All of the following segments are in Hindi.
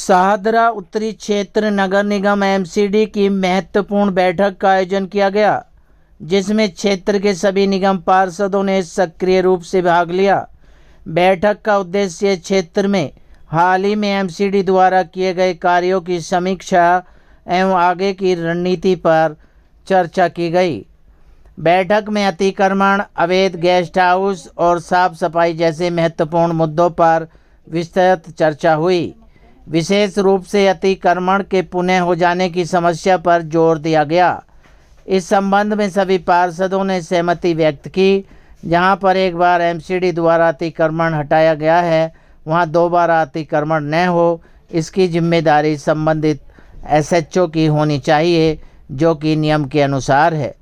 शाहदरा उत्तरी क्षेत्र नगर निगम एमसीडी की महत्वपूर्ण बैठक का आयोजन किया गया, जिसमें क्षेत्र के सभी निगम पार्षदों ने सक्रिय रूप से भाग लिया। बैठक का उद्देश्य क्षेत्र में हाल ही में एमसीडी द्वारा किए गए कार्यों की समीक्षा एवं आगे की रणनीति पर चर्चा की गई। बैठक में अतिक्रमण, अवैध गेस्ट हाउस और साफ सफाई जैसे महत्वपूर्ण मुद्दों पर विस्तृत चर्चा हुई। विशेष रूप से अतिक्रमण के पुनः हो जाने की समस्या पर जोर दिया गया। इस संबंध में सभी पार्षदों ने सहमति व्यक्त की। जहां पर एक बार एमसीडी द्वारा अतिक्रमण हटाया गया है, वहां दोबारा अतिक्रमण न हो, इसकी जिम्मेदारी संबंधित एसएचओ की होनी चाहिए, जो कि नियम के अनुसार है।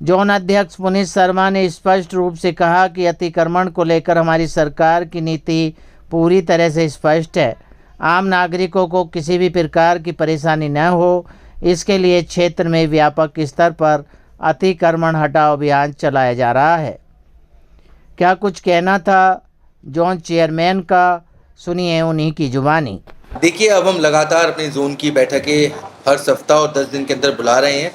जोन अध्यक्ष पुनीत शर्मा ने स्पष्ट रूप से कहा कि अतिक्रमण को लेकर हमारी सरकार की नीति पूरी तरह से स्पष्ट है। आम नागरिकों को किसी भी प्रकार की परेशानी न हो, इसके लिए क्षेत्र में व्यापक स्तर पर अतिक्रमण हटाओ अभियान चलाया जा रहा है। क्या कुछ कहना था जोन चेयरमैन का, सुनिए उन्हीं की जुबानी। देखिए, अब हम लगातार अपनी जोन की बैठकें हर सप्ताह और 10 दिन के अंदर बुला रहे हैं।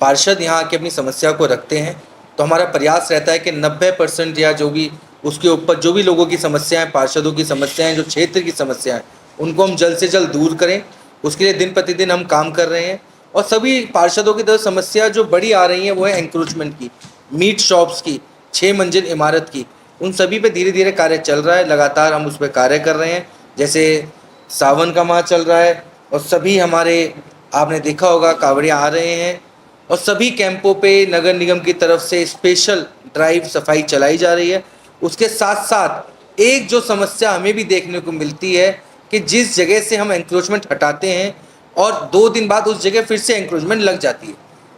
पार्षद यहाँ आके अपनी समस्या को रखते हैं, तो हमारा प्रयास रहता है कि 90% या जो भी उसके ऊपर जो भी लोगों की समस्याएं, पार्षदों की समस्याएं, जो क्षेत्र की समस्याएं, उनको हम जल्द से जल्द दूर करें। उसके लिए दिन प्रतिदिन हम काम कर रहे हैं। और सभी पार्षदों की तरफ समस्या जो बड़ी आ रही है वो है एंक्रोचमेंट की, मीट शॉप्स की, 6 मंजिल इमारत की। उन सभी पे धीरे धीरे कार्य चल रहा है। लगातार हम उस पर कार्य कर रहे हैं। जैसे सावन का माह चल रहा है और सभी हमारे, आपने देखा होगा, कांवड़िया आ रहे हैं और सभी कैंपों पे नगर निगम की तरफ से स्पेशल ड्राइव सफाई चलाई जा रही है। उसके साथ साथ एक जो समस्या हमें भी देखने को मिलती है कि जिस जगह से हम एंक्रोचमेंट हटाते हैं और 2 दिन बाद उस जगह फिर से एंक्रोचमेंट लग जाती है।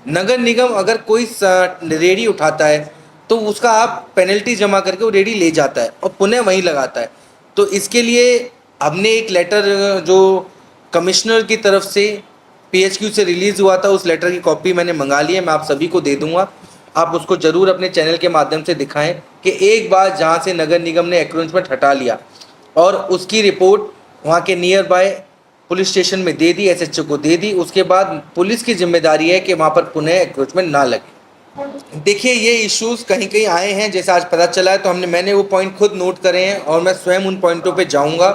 नगर निगम अगर कोई रेडी उठाता है तो उसका आप पेनल्टी जमा करके वो रेडी ले जाता है और पुनः वहीं लगाता है। तो इसके लिए हमने एक लेटर जो कमिश्नर की तरफ से पीएचक्यू से रिलीज़ हुआ था, उस लेटर की कॉपी मैंने मंगा ली है। मैं आप सभी को दे दूंगा। आप उसको ज़रूर अपने चैनल के माध्यम से दिखाएं कि एक बार जहां से नगर निगम ने एंक्रोचमेंट हटा लिया और उसकी रिपोर्ट वहां के नियर बाय पुलिस स्टेशन में दे दी, एसएचओ को दे दी, उसके बाद पुलिस की जिम्मेदारी है कि वहाँ पर पुनः एंक्रोचमेंट ना लगे। देखिए, ये इश्यूज़ कहीं कहीं आए हैं, जैसे आज पता चला है, तो मैंने वो पॉइंट खुद नोट करे हैं और मैं स्वयं उन पॉइंटों पे जाऊंगा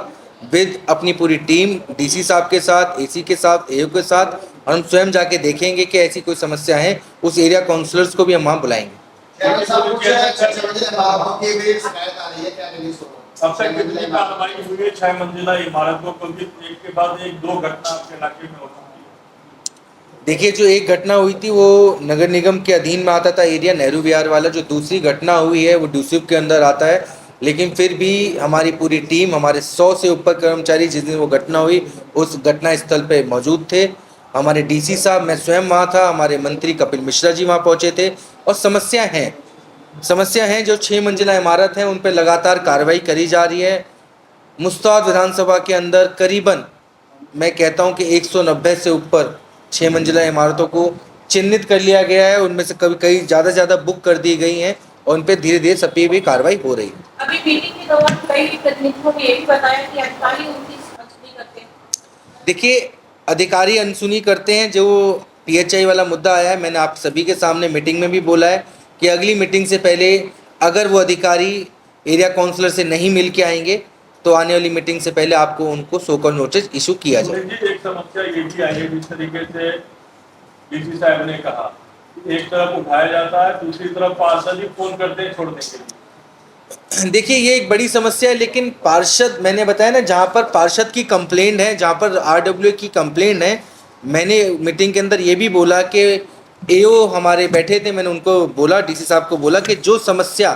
विद अपनी पूरी टीम, डीसी साहब के साथ, एसी के साथ, एओ के साथ, और हम स्वयं जाके देखेंगे कि ऐसी कोई समस्या है। उस एरिया काउंसलर्स को भी हम वहाँ बुलाएंगे। अब तक कितनी कार्रवाई हुई है 6 मंजिला इमारत को, क्योंकि एक के बाद एक 2 घटना आपके इलाके में होती है? देखिए, जो एक घटना हुई थी वो नगर निगम के अधीन में आता था एरिया, नेहरू विहार वाला। जो दूसरी घटना हुई है वो ड्यूसिप के अंदर आता है, लेकिन फिर भी हमारी पूरी टीम, हमारे 100 से ऊपर कर्मचारी जिस दिन वो घटना हुई उस घटना स्थल पे मौजूद थे। हमारे डीसी साहब, मैं स्वयं वहाँ था, हमारे मंत्री कपिल मिश्रा जी वहाँ पहुँचे थे। और समस्या हैं जो 6 मंजिला इमारत हैं, उन पर लगातार कार्रवाई करी जा रही है। मुस्ताद विधानसभा के अंदर करीबन, मैं कहता हूं कि 190 से ऊपर 6 मंजिला इमारतों को चिन्हित कर लिया गया है। उनमें से कई ज़्यादा बुक कर दी गई हैं और उन पर धीरे धीरे सभी भी कार्रवाई हो रही है। अभी मीटिंग के दौरान कई प्रतिनिधियों ने ये भी बताया कि अधिकारी उनकी अनसुनी करते हैं। देखिए, अधिकारी अनसुनी करते हैं। जो पीएचआई वाला मुद्दा आया है, मैंने आप सभी के सामने मीटिंग में भी बोला है कि अगली मीटिंग से पहले अगर वो अधिकारी एरिया काउंसलर से नहीं मिल के आएंगे तो आने वाली मीटिंग से पहले आपको उनको सो कॉल नोटिस इशू किया जाए। एक समस्या ये भी आई है, जिस तरीके से डीसी साहब ने कहा, एक तरफ उठाया जाता है, दूसरी तरफ पार्षद ही फोन करते हैं छोड़ने के लिए। देखिए, ये एक बड़ी समस्या है, लेकिन पार्षद, मैंने बताया ना, जहाँ पर पार्षद की कंप्लेंट है, जहाँ पर आरडब्ल्यू की कंप्लेंट है, मैंने मीटिंग के अंदर ये भी बोला कि एओ हमारे बैठे थे, मैंने उनको बोला, डीसी साहब को बोला कि जो समस्या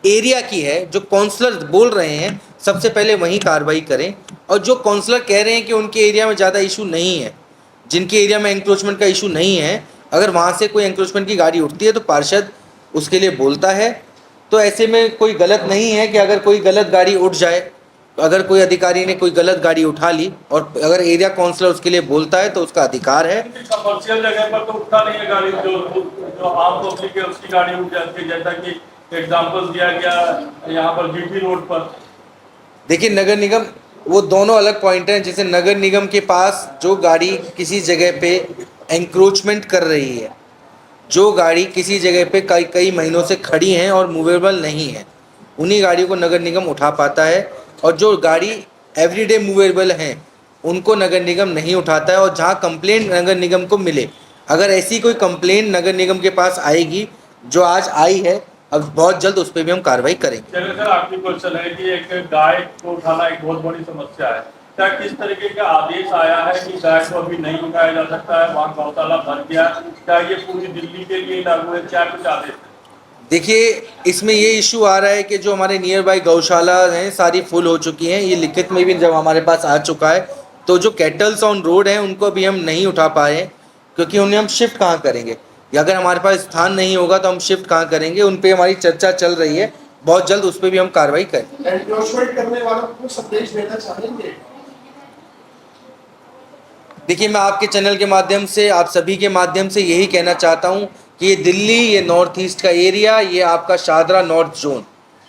एरिया की है, जो काउंसलर बोल रहे हैं, सबसे पहले वहीं कार्रवाई करें। और जो काउंसलर कह रहे हैं कि उनके एरिया में ज़्यादा इशू नहीं है, जिनके एरिया में एंक्रोचमेंट का इशू नहीं है, अगर वहाँ से कोई एंक्रोचमेंट की गाड़ी उठती है तो पार्षद उसके लिए बोलता है। तो ऐसे में कोई गलत नहीं है कि अगर कोई गलत गाड़ी उठ जाए, अगर कोई अधिकारी ने कोई गलत गाड़ी उठा ली और अगर एरिया काउंसलर उसके लिए बोलता है तो उसका अधिकार है। कमर्शियल जगह पर तो उठता नहीं है गाड़ी, जो आम पब्लिक है उसकी गाड़ी उठ जाती है, जैसा कि एग्जाम्पल दिया गया यहाँ पर जीटी रोड पर। देखिए, नगर निगम वो दोनों अलग पॉइंट हैं। जैसे नगर निगम के पास जो गाड़ी किसी जगह पे एंक्रोचमेंट कर रही है, जो गाड़ी किसी जगह पे कई कई महीनों से खड़ी हैं और मूवेबल नहीं है, उन्हीं गाड़ियों को नगर निगम उठा पाता है। और जो गाड़ी एवरीडे मूवेबल हैं उनको नगर निगम नहीं उठाता है। और जहाँ कंप्लेंट नगर निगम को मिले, अगर ऐसी कोई कंप्लेंट नगर निगम के पास आएगी जो आज आई है, अब बहुत जल्द उस पर भी हम कार्रवाई करेंगे। चलिए सर, आखिरी क्वेश्चन है कि एक गाय को उठाना एक बहुत बड़ी समस्या है। क्या किस तरीके का आदेश आया है कि गाय को अभी नहीं उठाया जा सकता है, वहाँ गौशाला भर गया, क्या ये पूरी दिल्ली के लिए लागू है, क्या कुछ आदेश है? देखिए, इसमें ये इशू आ रहा है कि जो हमारे नियर बाई गौशाला हैं सारी फुल हो चुकी हैं। ये लिखित में भी जब हमारे पास आ चुका है, तो जो कैटल्स ऑन रोड हैं उनको भी हम नहीं उठा पाए हैं, क्योंकि उन्हें हम शिफ्ट कहाँ करेंगे, या अगर हमारे पास स्थान नहीं होगा तो हम शिफ्ट कहाँ करेंगे। उन पर हमारी चर्चा चल रही है, बहुत जल्द उस पर भी हम कार्रवाई करेंगे। एनक्रोचमेंट करने वालों को संदेश देना चाहेंगे? देखिए, मैं आपके चैनल के माध्यम से, आप सभी के माध्यम से यही कहना चाहता हूँ कि ये दिल्ली, ये नॉर्थ ईस्ट का एरिया, ये आपका शाहदरा नॉर्थ जोन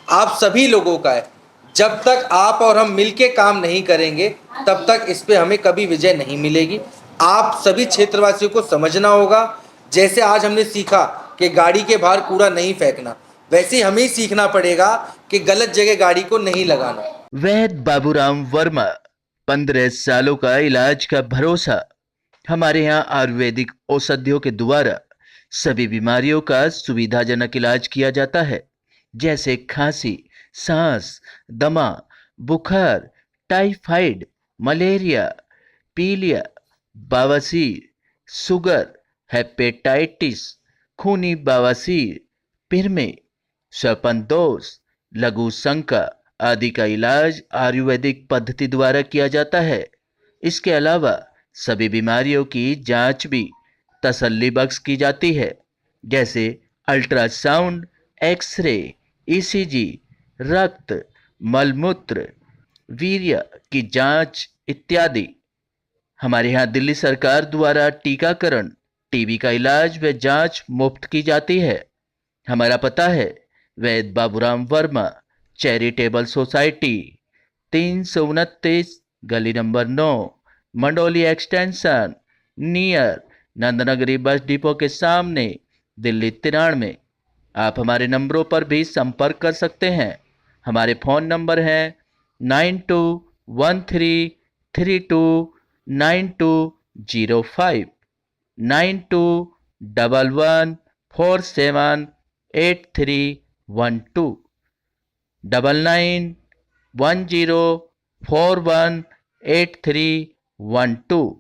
आप सभी लोगों का है। जब तक आप और हम मिलके काम नहीं करेंगे, तब तक इस पे हमें कभी विजय नहीं मिलेगी। आप सभी क्षेत्रवासियों को समझना होगा, जैसे आज हमने सीखा कि गाड़ी के बाहर कूड़ा नहीं फेंकना, वैसे हमें ही सीखना पड़ेगा कि गलत जगह गाड़ी को नहीं लगाना। वैद्य बाबूराम वर्मा, 15 सालों का इलाज का भरोसा। हमारे यहाँ आयुर्वेदिक औषधियों के द्वारा सभी बीमारियों का सुविधाजनक इलाज किया जाता है, जैसे खांसी, सांस, दमा, बुखार, टाइफाइड, मलेरिया, पीलिया, बवासीर, शुगर, हेपेटाइटिस, खूनी बवासीर, पिरमे, श्वपनदोष, लघु शंका आदि का इलाज आयुर्वेदिक पद्धति द्वारा किया जाता है। इसके अलावा सभी बीमारियों की जांच भी तसल्ली बख्श की जाती है, जैसे अल्ट्रासाउंड, एक्सरे, ईसीजी, रक्त, मलमूत्र, वीर्य की जांच इत्यादि। हमारे यहाँ दिल्ली सरकार द्वारा टीकाकरण, टीबी का इलाज व जांच मुफ्त की जाती है। हमारा पता है वैद्य बाबूराम वर्मा, चैरिटेबल सोसाइटी, 329 गली number 9, Mandoli extension, near Nand Nagri bus depot के सामने, दिल्ली 93। आप हमारे नंबरों पर भी संपर्क कर सकते हैं। हमारे फ़ोन नंबर हैं 9213329205, 9211478312, 9910418312।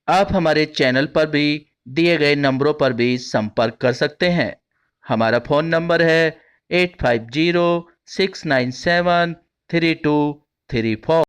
आप हमारे चैनल पर भी दिए गए नंबरों पर भी संपर्क कर सकते हैं। हमारा फ़ोन नंबर है 8506973234।